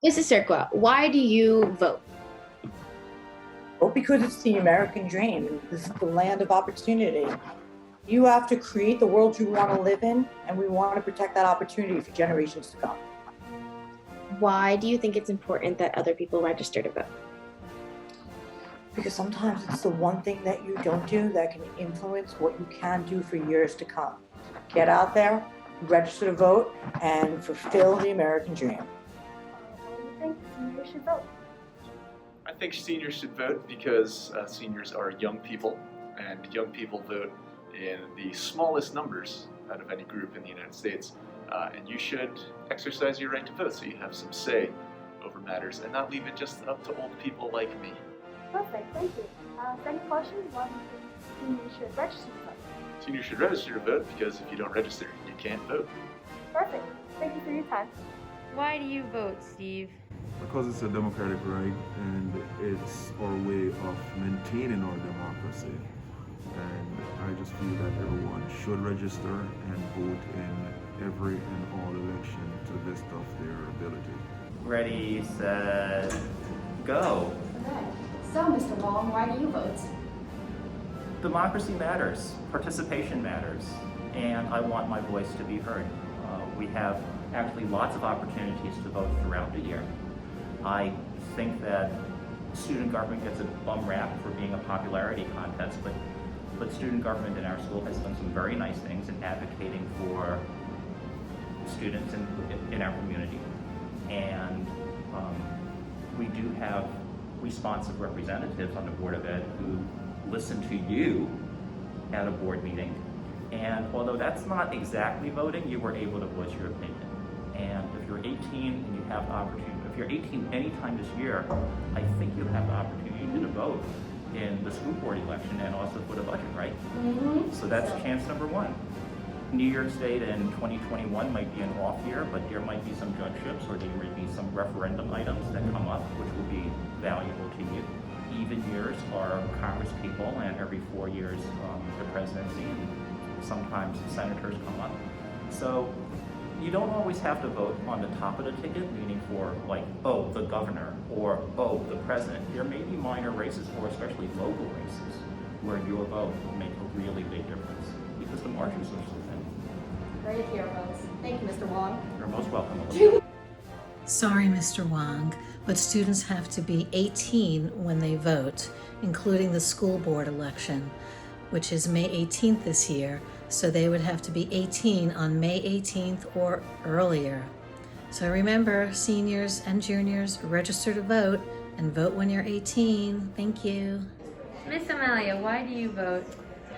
Mrs. Cirqua, why do you vote? Well, because it's the American dream. This is the land of opportunity. You have to create the world you want to live in, and we want to protect that opportunity for generations to come. Why do you think it's important that other people register to vote? Because sometimes it's the one thing that you don't do that can influence what you can do for years to come. Get out there, register to vote, and fulfill the American dream. I think seniors should vote. I think seniors should vote because seniors are young people, and young people vote in the smallest numbers out of any group in the United States. And you should exercise your right to vote so you have some say over matters and not leave it just up to old people like me. Perfect, thank you. Second question, why do you think seniors should register to vote? Seniors should register to vote because if you don't register, you can't vote. Perfect, thank you for your time. Why do you vote, Steve? Because it's a democratic right and it's our way of maintaining our democracy. And I just feel that everyone should register and vote in every and all election to the best of their ability. Ready, set, go. Okay. So, Mr. Wong, why do you vote? Democracy matters, participation matters, and I want my voice to be heard. We have actually lots of opportunities to vote throughout the year. I think that student government gets a bum rap for being a popularity contest, but student government in our school has done some very nice things in advocating for students in our community. And we do have responsive representatives on the Board of Ed who listen to you at a board meeting. And although that's not exactly voting, you were able to voice your opinion. And if you're 18 and you have the opportunity, if you're 18 anytime this year, I think you'll have the opportunity to vote in the school board election and also for the budget, right? Mm-hmm. So that's chance number one. New York State in 2021 might be an off year, but there might be some judgeships or there might be some referendum items that come up which will be valuable to you. Even years are Congress people, and every 4 years the presidency and sometimes senators come up. So you don't always have to vote on the top of the ticket, meaning for like, oh, the governor or oh, the president. There may be minor races or especially local races where your vote will make a really big difference because the margins are so thin. Great to hear, folks. Thank you, Mr. Wong. You're most welcome, Elizabeth. Sorry, Mr. Wong, but students have to be 18 when they vote, including the school board election, which is May 18th this year, so they would have to be 18 on May 18th or earlier. So remember, seniors and juniors, register to vote and vote when you're 18. Thank you. Miss Amalia, why do you vote?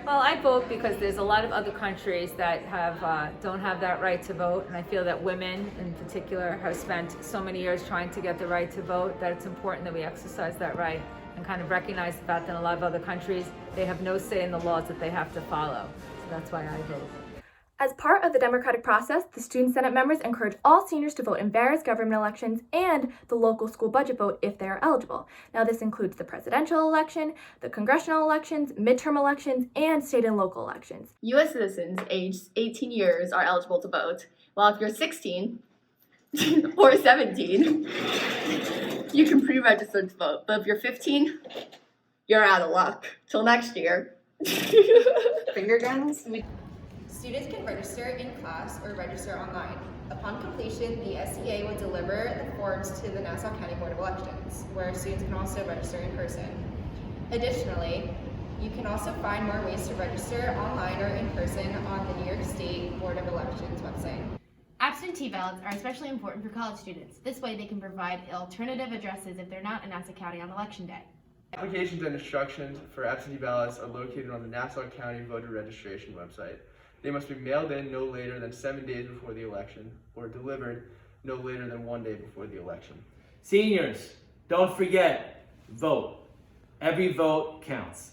Well, I vote because there's a lot of other countries that don't have that right to vote, and I feel that women in particular have spent so many years trying to get the right to vote that it's important that we exercise that right and kind of recognize the fact that in a lot of other countries they have no say in the laws that they have to follow. So that's why I vote. As part of the democratic process, the Student Senate members encourage all seniors to vote in various government elections and the local school budget vote if they are eligible. Now, this includes the presidential election, the congressional elections, midterm elections, and state and local elections. U.S. citizens aged 18 years are eligible to vote, while if you're 16 or 17, you can pre-register to vote. But if you're 15, you're out of luck. Till next year. Finger guns? Students can register in class or register online. Upon completion, the SEA will deliver the forms to the Nassau County Board of Elections, where students can also register in person. Additionally, you can also find more ways to register online or in person on the New York State Board of Elections website. Absentee ballots are especially important for college students. This way they can provide alternative addresses if they're not in Nassau County on election day. Applications and instructions for absentee ballots are located on the Nassau County voter registration website. They must be mailed in no later than 7 days before the election or delivered no later than 1 day before the election. Seniors, don't forget, vote. Every vote counts.